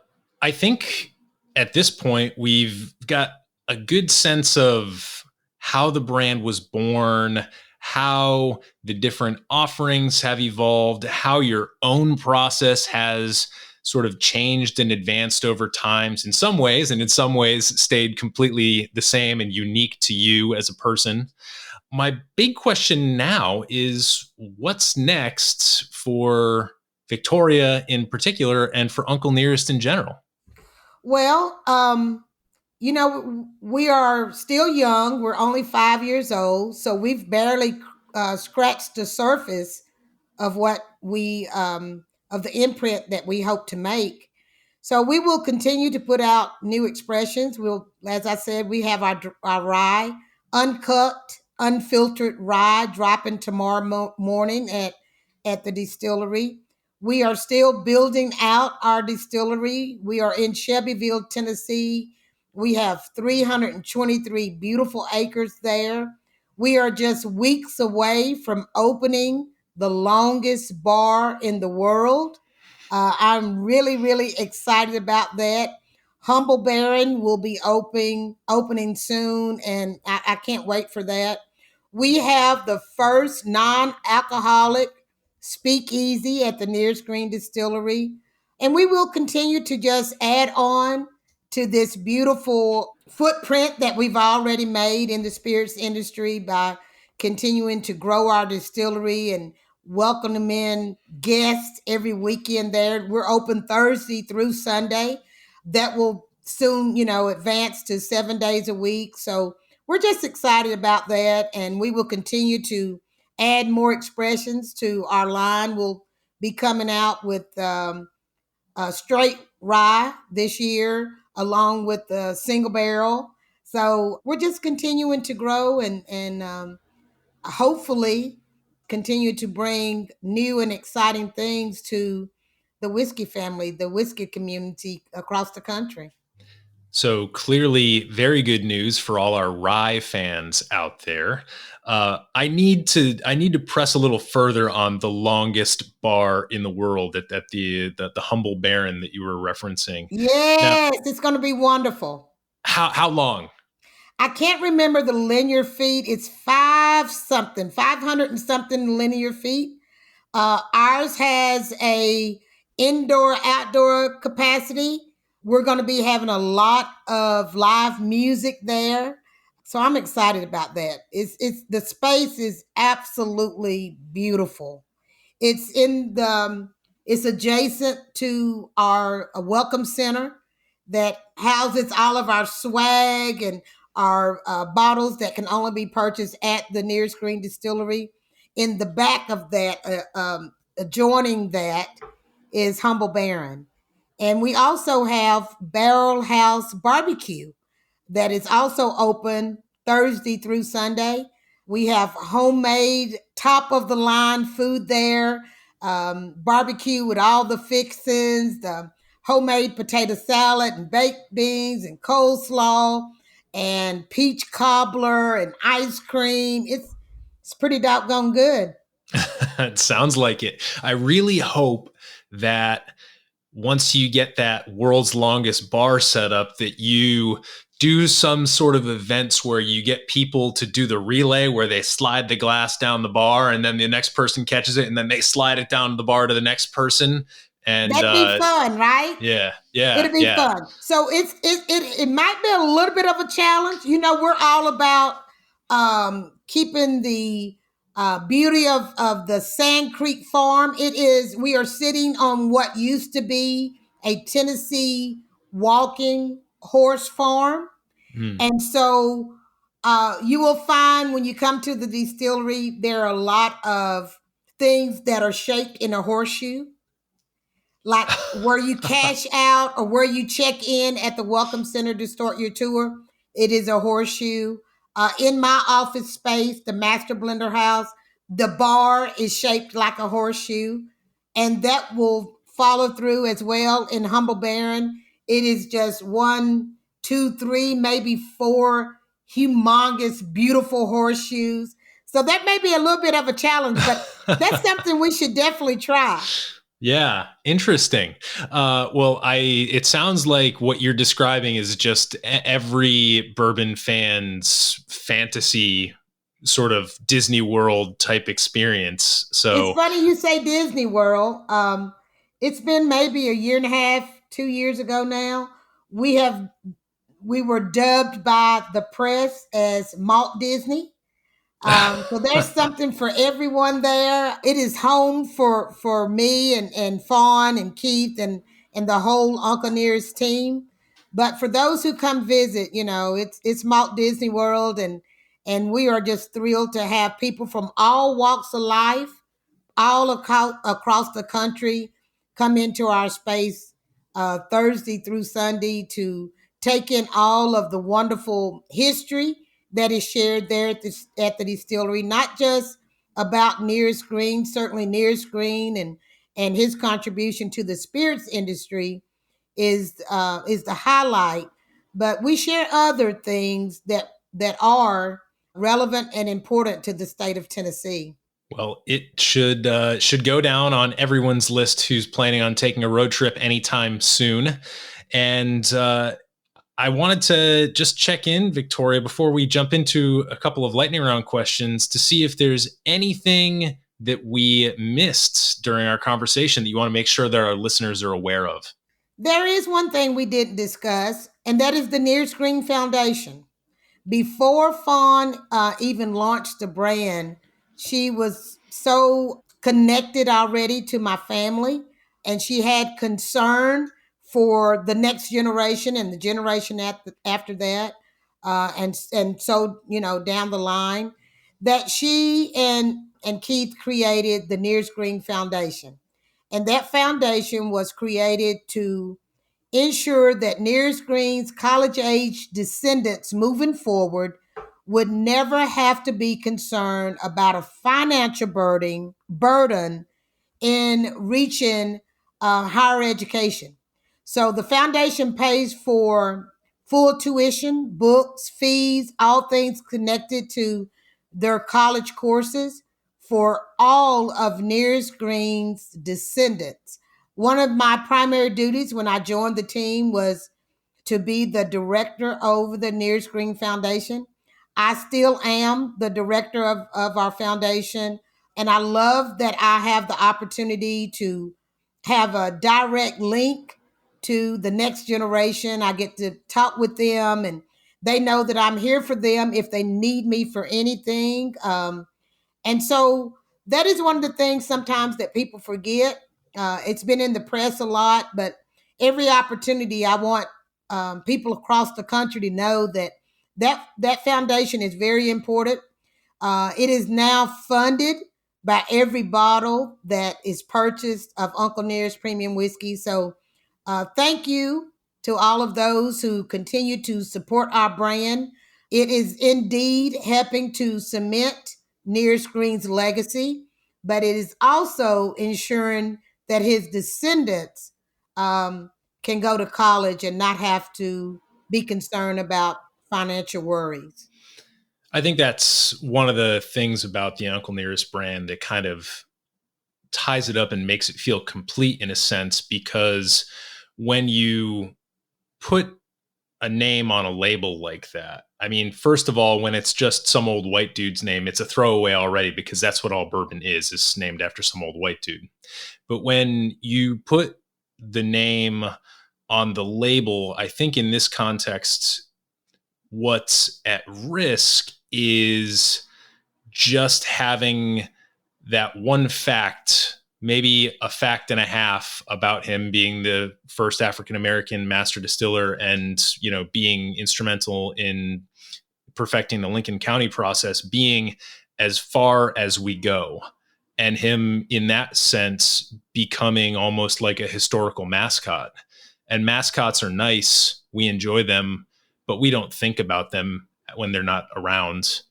Speaker 6: think at this point, we've got a good sense of how the brand was born, how the different offerings have evolved, how your own process has sort of changed and advanced over times in some ways, and in some ways stayed completely the same and unique to you as a person. My big question now is what's next for Victoria in particular and for Uncle Nearest in general?
Speaker 5: Well, we are still young. We're only 5 years old, so we've barely scratched the surface of what of the imprint that we hope to make. So we will continue to put out new expressions. We'll, as I said, we have our rye, uncut, unfiltered rye dropping tomorrow morning at the distillery. We are still building out our distillery. We are in Shelbyville, Tennessee. We have 323 beautiful acres there. We are just weeks away from opening the longest bar in the world. I'm really, really excited about that. Humble Baron will be opening soon, and I can't wait for that. We have the first non-alcoholic speakeasy at the Nearest Green Distillery, and we will continue to just add on to this beautiful footprint that we've already made in the spirits industry by continuing to grow our distillery and welcome them in guests every weekend there. We're open Thursday through Sunday. That will soon, advance to 7 days a week. So we're just excited about that. And we will continue to add more expressions to our line. We'll be coming out with straight rye this year, along with the single barrel. So we're just continuing to grow and hopefully continue to bring new and exciting things to the whiskey family, the whiskey community across the country.
Speaker 6: So clearly very good news for all our rye fans out there. I need to press a little further on the longest bar in the world at the Humble Baron that you were referencing.
Speaker 5: Yes, now, it's going to be wonderful.
Speaker 6: How long?
Speaker 5: I can't remember the linear feet. It's 500 and something linear feet. Ours has a indoor outdoor capacity We're going to be having a lot of live music there. So I'm excited about that. It's the space is absolutely beautiful. It's in the it's adjacent to our welcome center that houses all of our swag and our bottles that can only be purchased at the Nearest Green Distillery. In the back of that, adjoining that, is Humble Baron. And we also have Barrel House Barbecue that is also open Thursday through Sunday. We have homemade, top of the line food there, barbecue with all the fixings, the homemade potato salad and baked beans and coleslaw and peach cobbler and ice cream. It's pretty doggone good.
Speaker 6: It sounds like it. I really hope that once you get that world's longest bar set up, that you do some sort of events where you get people to do the relay where they slide the glass down the bar and then the next person catches it and then they slide it down the bar to the next person. And
Speaker 5: that'd be fun, right?
Speaker 6: Yeah.
Speaker 5: It'll be fun. So it might be a little bit of a challenge. You know, we're all about keeping the beauty of the Sand Creek Farm. We are sitting on what used to be a Tennessee walking horse farm. And so you will find when you come to the distillery, there are a lot of things that are shaped in a horseshoe, like where you cash out or where you check in at the Welcome Center to start your tour. It is a horseshoe. In my office space, the Master Blender House, the bar is shaped like a horseshoe, and that will follow through as well in Humble Baron. It is just 1, 2, 3, maybe 4 humongous, beautiful horseshoes. So that may be a little bit of a challenge, but that's something we should definitely try.
Speaker 6: Yeah, interesting. It sounds like what you're describing is just every bourbon fan's fantasy sort of Disney World type experience. So
Speaker 5: it's funny you say Disney World. It's been maybe a year and a half, 2 years ago now. We were dubbed by the press as Malt Disney. So there's something for everyone there. It is home for me and Fawn and Keith and the whole Uncle Nearest team. But for those who come visit, you know, it's Malt Disney World, and we are just thrilled to have people from all walks of life, all across the country, come into our space Thursday through Sunday to take in all of the wonderful history that is shared there at the distillery, not just about Nearest Green, certainly Nearest Green and his contribution to the spirits industry is the highlight, but we share other things that are relevant and important to the state of Tennessee.
Speaker 6: Well, it should go down on everyone's list who's planning on taking a road trip anytime soon. And I wanted to just check in, Victoria, before we jump into a couple of lightning round questions to see if there's anything that we missed during our conversation that you want to make sure that our listeners are aware of.
Speaker 5: There is one thing we didn't discuss, and that is the Nearest Green Foundation. Before Fawn even launched the brand, she was so connected already to my family, and she had concern for the next generation and the generation after that, and so, you know, down the line, that she and Keith created the Nearest Green Foundation. And that foundation was created to ensure that Nearest Green's college-age descendants moving forward would never have to be concerned about a financial burden in reaching higher education. So the foundation pays for full tuition, books, fees, all things connected to their college courses for all of Nearest Green's descendants. One of my primary duties when I joined the team was to be the director over the Nearest Green Foundation. I still am the director of our foundation, and I love that I have the opportunity to have a direct link to the next generation. I get to talk with them, and they know that I'm here for them if they need me for anything. And so that is one of the things sometimes that people forget. It's been in the press a lot, but every opportunity I want people across the country to know that that foundation is very important. It is now funded by every bottle that is purchased of Uncle Nearest Premium Whiskey. So thank you to all of those who continue to support our brand. It is indeed helping to cement Nearest Green's legacy, but it is also ensuring that his descendants can go to college and not have to be concerned about financial worries.
Speaker 6: I think that's one of the things about the Uncle Nearest brand that kind of ties it up and makes it feel complete in a sense, because when you put a name on a label like that, I mean, first of all, when it's just some old white dude's name, it's a throwaway already, because that's what all bourbon is named after some old white dude. But when you put the name on the label, I think in this context, what's at risk is just having that one fact, maybe a fact and a half, about him being the first African-American master distiller and, being instrumental in perfecting the Lincoln County process, being as far as we go, and him in that sense becoming almost like a historical mascot. And mascots are nice. We enjoy them, but we don't think about them when they're not around.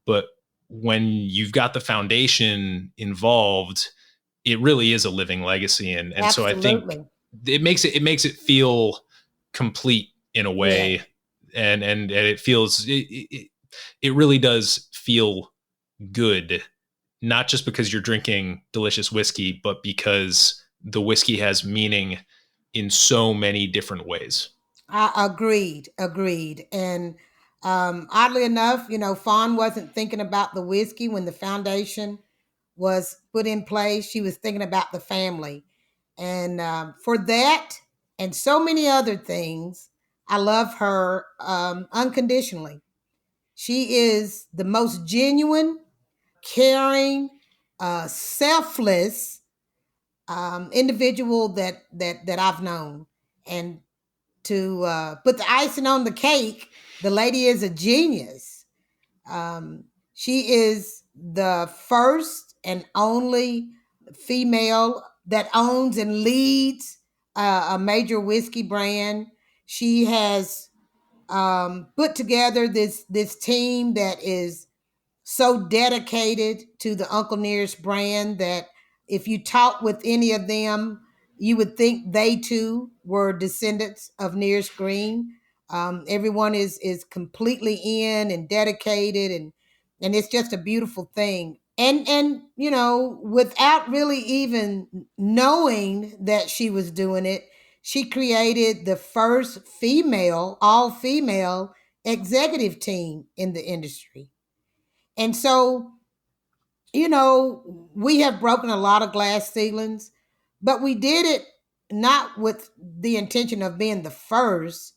Speaker 6: But when you've got the foundation involved, it really is a living legacy. And so I think it makes it feel complete in a way. Yeah. And it feels, it really does feel good, not just because you're drinking delicious whiskey, but because the whiskey has meaning in so many different ways.
Speaker 5: Agreed. And oddly enough, Fawn wasn't thinking about the whiskey when the foundation was put in place. She was thinking about the family. And for that and so many other things, I love her unconditionally. She is the most genuine, caring, selfless individual that I've known. And to put the icing on the cake, the lady is a genius. She is the first and only female that owns and leads a major whiskey brand. She has put together this team that is so dedicated to the Uncle Nearest brand that if you talk with any of them, you would think they too were descendants of Nearest Green. Everyone is completely in and dedicated, and it's just a beautiful thing. And without really even knowing that she was doing it, she created the first all female executive team in the industry. And so, we have broken a lot of glass ceilings, but we did it not with the intention of being the first,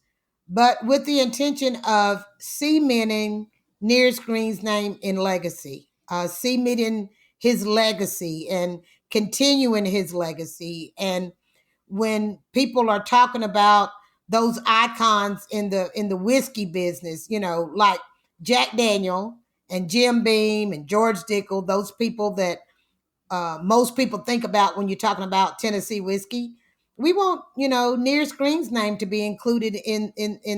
Speaker 5: but with the intention of cementing Nearest Green's name in legacy, cementing his legacy and continuing his legacy. And when people are talking about those icons in the whiskey business, like Jack Daniel and Jim Beam and George Dickel, those people that most people think about when you're talking about Tennessee whiskey, we want, Nearest Green's name to be included in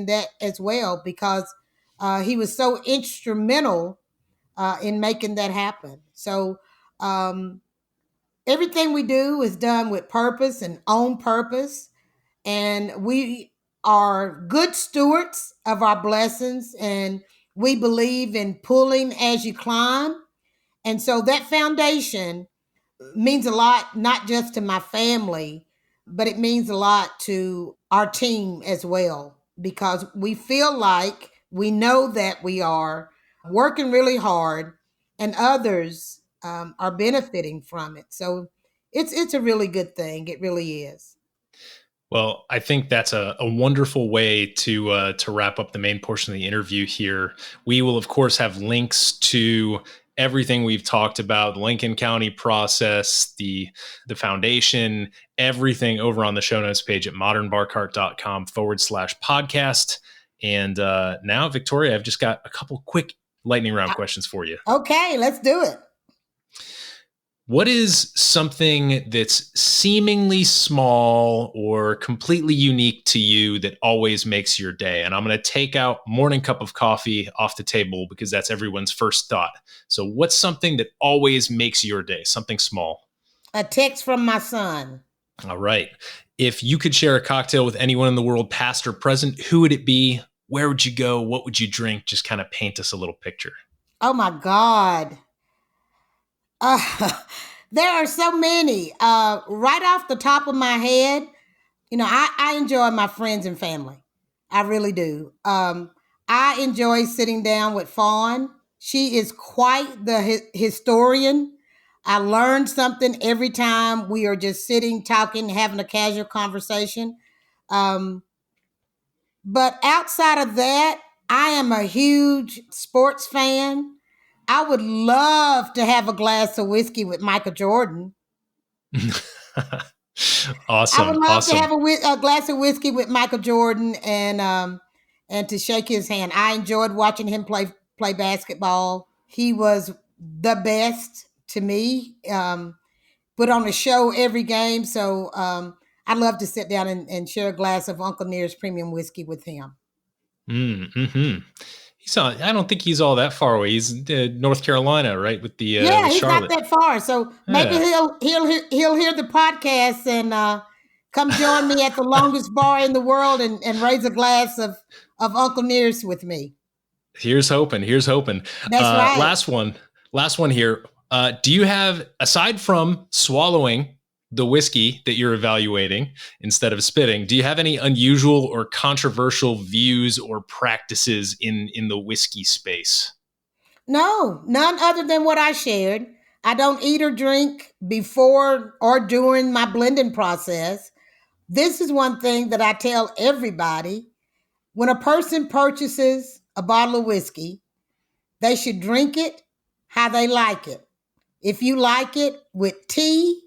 Speaker 5: that as well, because he was so instrumental in making that happen. So everything we do is done with purpose and on purpose. And we are good stewards of our blessings, and we believe in pulling as you climb. And so that foundation means a lot, not just to my family, but it means a lot to our team as well, because we feel like we know that we are working really hard and others are benefiting from it. So it's a really good thing. It really is.
Speaker 6: Well, I think that's a wonderful way to wrap up the main portion of the interview here. We will, of course, have links to everything we've talked about, the Lincoln County process, the foundation, everything over on the show notes page at modernbarcart.com/podcast. And now, Victoria, I've just got a couple quick lightning round questions for you.
Speaker 5: Okay, let's do it.
Speaker 6: What is something that's seemingly small or completely unique to you that always makes your day? And I'm going to take out morning cup of coffee off the table because that's everyone's first thought. So what's something that always makes your day? Something small.
Speaker 5: A text from my son.
Speaker 6: All right. If you could share a cocktail with anyone in the world, past or present, who would it be? Where would you go? What would you drink? Just kind of paint us a little picture.
Speaker 5: Oh my God. There are so many. Right off the top of my head, I enjoy my friends and family. I really do. I enjoy sitting down with Fawn. She is quite the historian. I learn something every time we are just sitting, talking, having a casual conversation. But outside of that, I am a huge sports fan. I would love to have a glass of whiskey with Michael Jordan.
Speaker 6: Awesome.
Speaker 5: I would love to have a glass of whiskey with Michael Jordan and to shake his hand. I enjoyed watching him play basketball. He was the best to me. Put on a show every game. So I'd love to sit down and share a glass of Uncle Near's premium whiskey with him.
Speaker 6: Mm-hmm. I don't think he's all that far away. He's North Carolina, right? With the
Speaker 5: he's
Speaker 6: Charlotte.
Speaker 5: not that far. So maybe he'll hear the podcast and come join me at the longest bar in the world and raise a glass of Uncle Near's with me.
Speaker 6: Here's hoping. That's right. Last one here. Do you have, aside from swallowing the whiskey that you're evaluating instead of spitting, do you have any unusual or controversial views or practices in the whiskey space?
Speaker 5: No, none other than what I shared. I don't eat or drink before or during my blending process. This is one thing that I tell everybody. When a person purchases a bottle of whiskey, they should drink it how they like it. If you like it with tea,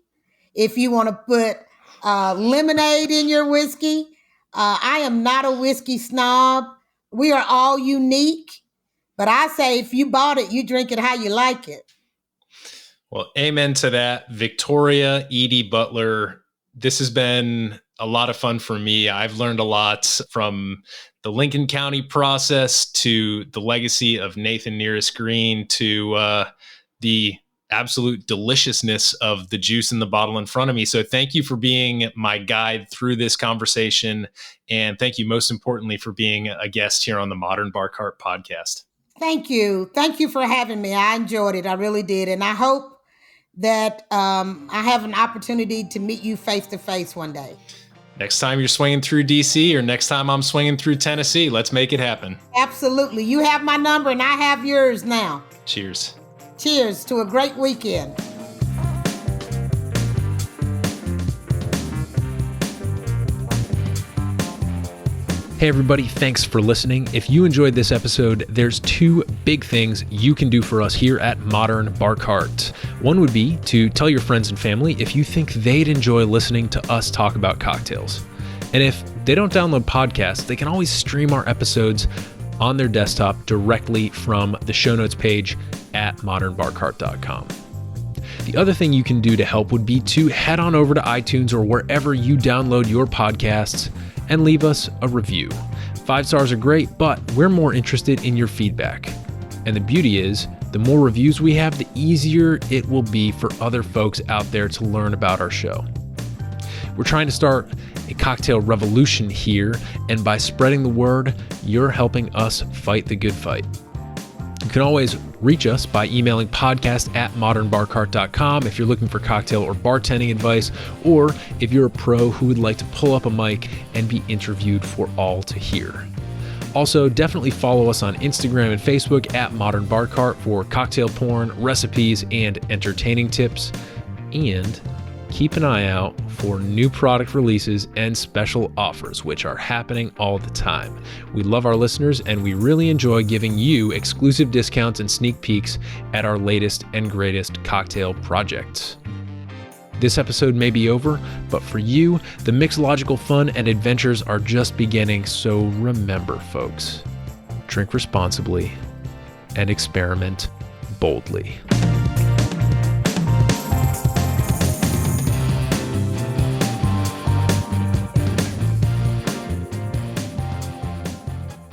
Speaker 5: if you want to put lemonade in your whiskey, I am not a whiskey snob. We are all unique. But I say if you bought it, you drink it how you like it.
Speaker 6: Well, amen to that. Victoria Eady Butler, this has been a lot of fun for me. I've learned a lot from the Lincoln County process to the legacy of Nathan Nearest Green to the absolute deliciousness of the juice in the bottle in front of me. So thank you for being my guide through this conversation. And thank you most importantly for being a guest here on the Modern Bar Cart podcast.
Speaker 5: Thank you. Thank you for having me. I enjoyed it. I really did. And I hope that I have an opportunity to meet you face to face one day.
Speaker 6: Next time you're swinging through DC or next time I'm swinging through Tennessee, let's make it happen.
Speaker 5: Absolutely. You have my number and I have yours now.
Speaker 6: Cheers.
Speaker 5: Cheers to a great weekend.
Speaker 6: Hey everybody, thanks for listening. If you enjoyed this episode, there's two big things you can do for us here at Modern Bar Cart. One would be to tell your friends and family if you think they'd enjoy listening to us talk about cocktails. And if they don't download podcasts, they can always stream our episodes on their desktop directly from the show notes page at modernbarcart.com. The other thing you can do to help would be to head on over to iTunes or wherever you download your podcasts and leave us a review. 5 stars are great, but we're more interested in your feedback. And the beauty is, the more reviews we have, the easier it will be for other folks out there to learn about our show. We're trying to start a cocktail revolution here, and by spreading the word, you're helping us fight the good fight. You can always reach us by emailing podcast@modernbarcart.com if you're looking for cocktail or bartending advice, or if you're a pro who would like to pull up a mic and be interviewed for all to hear. Also, definitely follow us on Instagram and Facebook at Modern Bar Cart for cocktail porn, recipes, and entertaining tips. And keep an eye out for new product releases and special offers, which are happening all the time. We love our listeners, and we really enjoy giving you exclusive discounts and sneak peeks at our latest and greatest cocktail projects. This episode may be over, but for you, the mixological fun and adventures are just beginning, so remember, folks, drink responsibly and experiment boldly.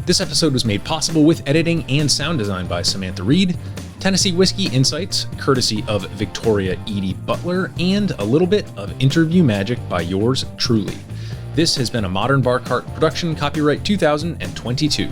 Speaker 6: This episode was made possible with editing and sound design by Samantha Reed, Tennessee Whiskey Insights, courtesy of Victoria Eady Butler, and a little bit of interview magic by yours truly. This has been a Modern Bar Cart production, copyright 2022.